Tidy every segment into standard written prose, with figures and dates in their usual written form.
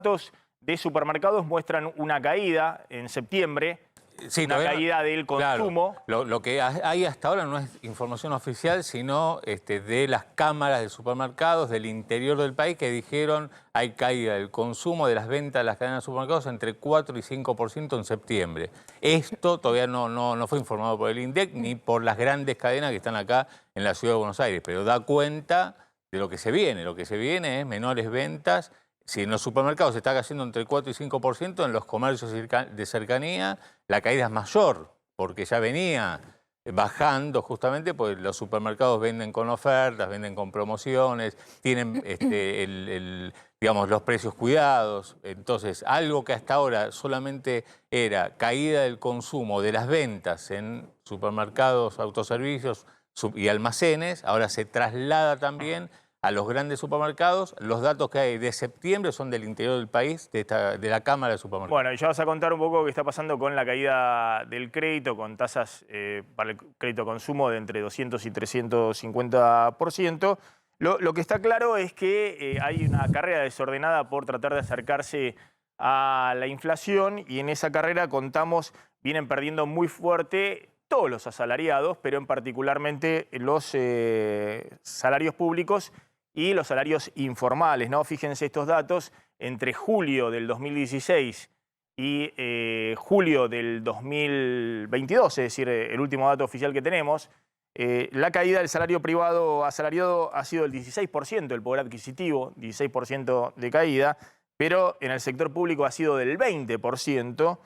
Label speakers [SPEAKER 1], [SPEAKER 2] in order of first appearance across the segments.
[SPEAKER 1] datos de supermercados muestran una caída en septiembre,
[SPEAKER 2] Sí,
[SPEAKER 1] una caída del consumo.
[SPEAKER 2] Claro, lo que hay hasta ahora no es información oficial, sino de las cámaras de supermercados del interior del país que dijeron hay caída del consumo, de las ventas de las cadenas de supermercados entre 4 y 5% en septiembre. Esto todavía no fue informado por el INDEC ni por las grandes cadenas que están acá en la ciudad de Buenos Aires, pero da cuenta de lo que se viene. Lo que se viene es menores ventas. Si en los supermercados se está cayendo entre 4 y 5%, en los comercios de cercanía la caída es mayor, porque ya venía bajando justamente porque los supermercados venden con ofertas, venden con promociones, tienen digamos, los precios cuidados. Entonces, algo que hasta ahora solamente era caída del consumo, de las ventas en supermercados, autoservicios y almacenes, ahora se traslada también a los grandes supermercados. Los datos que hay de septiembre son del interior del país, de la Cámara de Supermercados.
[SPEAKER 1] Bueno, y ya vas a contar un poco qué está pasando con la caída del crédito, con tasas para el crédito consumo de entre 200 y 350%. Lo que está claro es que hay una carrera desordenada por tratar de acercarse a la inflación, y en esa carrera vienen perdiendo muy fuerte todos los asalariados, pero en particularmente los salarios públicos y los salarios informales, ¿no? Fíjense estos datos: entre julio del 2016 y julio del 2022, es decir, el último dato oficial que tenemos, la caída del salario privado asalariado ha sido del 16%, del poder adquisitivo, 16% de caída, pero en el sector público ha sido del 20%,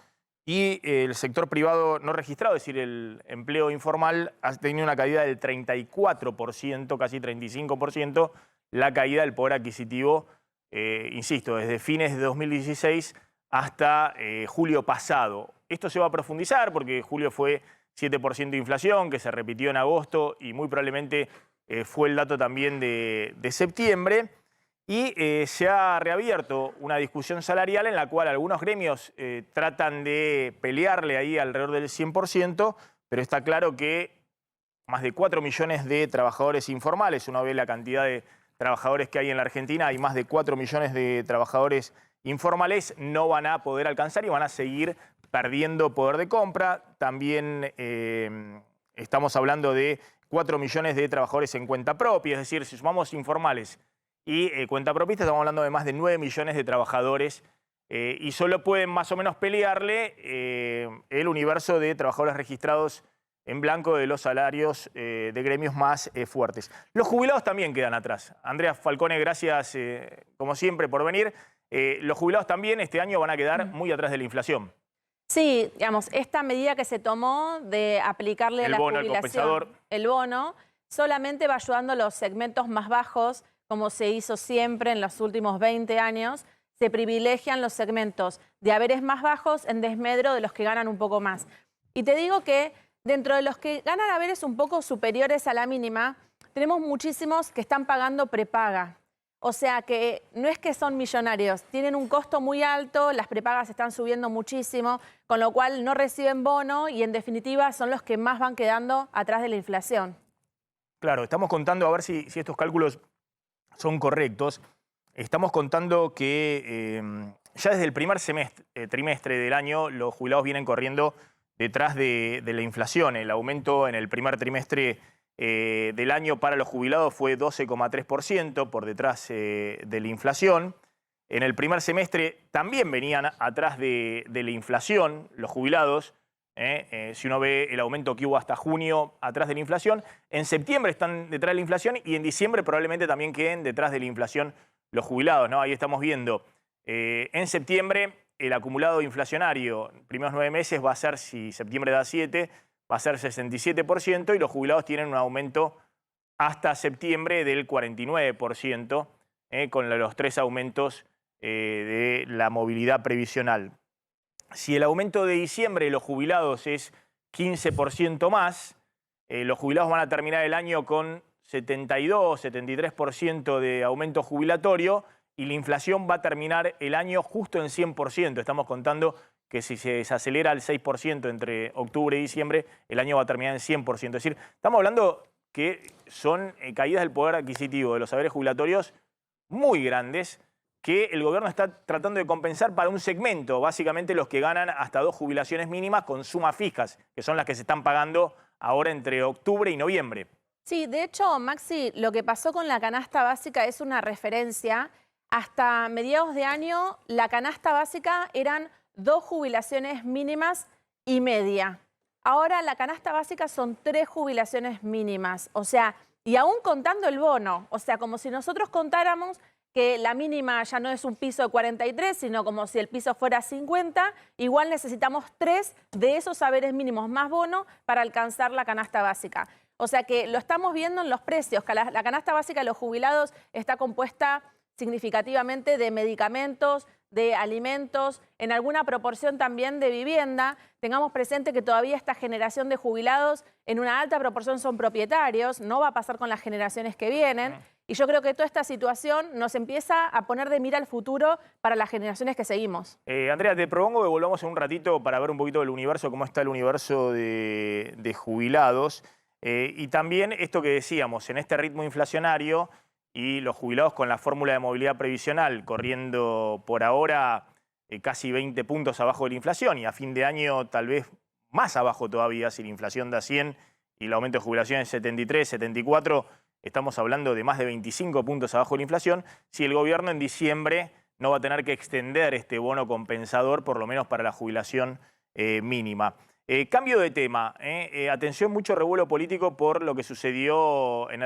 [SPEAKER 1] y el sector privado no registrado, es decir, el empleo informal, ha tenido una caída del 34%, casi 35%, la caída del poder adquisitivo, insisto, desde fines de 2016 hasta julio pasado. Esto se va a profundizar porque julio fue 7% de inflación, que se repitió en agosto y muy probablemente fue el dato también de septiembre. Y se ha reabierto una discusión salarial en la cual algunos gremios tratan de pelearle ahí alrededor del 100%, pero está claro que más de 4 millones de trabajadores informales, uno ve la cantidad de trabajadores que hay en la Argentina, hay más de 4 millones de trabajadores informales, no van a poder alcanzar y van a seguir perdiendo poder de compra. También estamos hablando de 4 millones de trabajadores en cuenta propia, es decir, si sumamos informales y cuentapropistas, estamos hablando de más de 9 millones de trabajadores, y solo pueden más o menos pelearle el universo de trabajadores registrados en blanco de los salarios de gremios más fuertes. Los jubilados también quedan atrás. Andrea Falcone, gracias como siempre por venir. Los jubilados también este año van a quedar muy atrás de la inflación.
[SPEAKER 3] Sí, digamos, esta medida que se tomó de aplicarle a la jubilación, el bono, solamente va ayudando a los segmentos más bajos, como se hizo siempre en los últimos 20 años. Se privilegian los segmentos de haberes más bajos en desmedro de los que ganan un poco más. Y te digo que dentro de los que ganan haberes un poco superiores a la mínima, tenemos muchísimos que están pagando prepaga. O sea que no es que son millonarios, tienen un costo muy alto, las prepagas están subiendo muchísimo, con lo cual no reciben bono y en definitiva son los que más van quedando atrás de la inflación.
[SPEAKER 1] Claro, estamos contando, a ver si estos cálculos son correctos. Estamos contando que ya desde el primer trimestre del año los jubilados vienen corriendo detrás de la inflación. El aumento en el primer trimestre del año para los jubilados fue 12,3%, por detrás de la inflación. En el primer semestre también venían atrás de la inflación los jubilados. Si uno ve el aumento que hubo hasta junio, atrás de la inflación. En septiembre están detrás de la inflación y en diciembre probablemente también queden detrás de la inflación los jubilados, ¿no? Ahí estamos viendo. En septiembre el acumulado inflacionario, primeros 9 meses, va a ser, si septiembre da 7, va a ser 67%, y los jubilados tienen un aumento hasta septiembre del 49%, con los 3 aumentos de la movilidad previsional. Si el aumento de diciembre de los jubilados es 15% más, los jubilados van a terminar el año con 72, 73% de aumento jubilatorio, y la inflación va a terminar el año justo en 100%. Estamos contando que si se desacelera al 6% entre octubre y diciembre, el año va a terminar en 100%. Es decir, estamos hablando que son caídas del poder adquisitivo de los haberes jubilatorios muy grandes, que el gobierno está tratando de compensar para un segmento, básicamente los que ganan hasta 2 jubilaciones mínimas con sumas fijas, que son las que se están pagando ahora entre octubre y noviembre.
[SPEAKER 3] Sí, de hecho, Maxi, lo que pasó con la canasta básica es una referencia. Hasta mediados de año, la canasta básica eran 2 jubilaciones mínimas y media. Ahora la canasta básica son 3 jubilaciones mínimas. O sea, y aún contando el bono. O sea, como si nosotros contáramos que la mínima ya no es un piso de 43, sino como si el piso fuera 50, igual necesitamos 3 de esos saberes mínimos más bono para alcanzar la canasta básica. O sea que lo estamos viendo en los precios, que la canasta básica de los jubilados está compuesta significativamente de medicamentos, de alimentos, en alguna proporción también de vivienda. Tengamos presente que todavía esta generación de jubilados en una alta proporción son propietarios, no va a pasar con las generaciones que vienen. Y yo creo que toda esta situación nos empieza a poner de mira al futuro para las generaciones que seguimos.
[SPEAKER 1] Andrea, te propongo que volvamos en un ratito para ver un poquito del universo, cómo está el universo de jubilados. Y también esto que decíamos, en este ritmo inflacionario y los jubilados con la fórmula de movilidad previsional corriendo por ahora casi 20 puntos abajo de la inflación y a fin de año tal vez más abajo todavía si la inflación da 100 y el aumento de jubilación es 73, 74, estamos hablando de más de 25 puntos abajo de la inflación, si el gobierno en diciembre no va a tener que extender este bono compensador por lo menos para la jubilación mínima. Cambio de tema, atención, mucho revuelo político por lo que sucedió en el